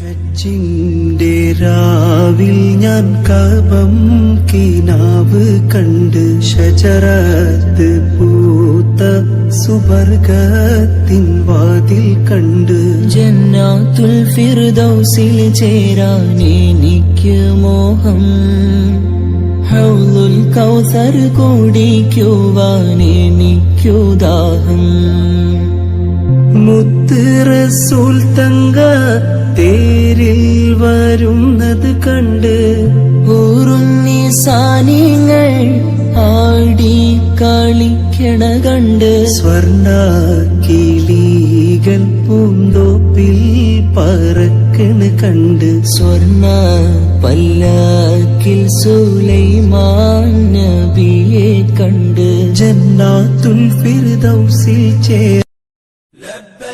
ഹജ്ജിന്റെ രാവിൽ ഞാൻ കഅബം കിനാവ് കണ്ട് ഷജറത്ത് പൂത്ത സുബർഗത്തിൻ വാതിൽ കണ്ട് ജന്നാത്തുൽ ഫിർദൗസിൽ ചേരാൻ എനിക്ക് മോഹം ഹൗലുൽ കൗസർ കുടിക്കുവാൻ എനിക്കു ദാഹം മുത്ത് റസൂൽ തങ്ക തേരിൽ വരുന്നത് കണ്ട് ഊറുന്നിസാനിങ്ങൾ ആടി കളിക്കണ കണ്ട് സ്വർണ്ണ കിളികൾ പൂന്തോപ്പിൽ പറക്കണ കണ്ട് സ്വർണ്ണ പല്ലക്കിൽ സുലൈമാൻ നബിയെ കണ്ട് ജന്നാത്തുൽ ഫിർദൗസിൽ ചേർ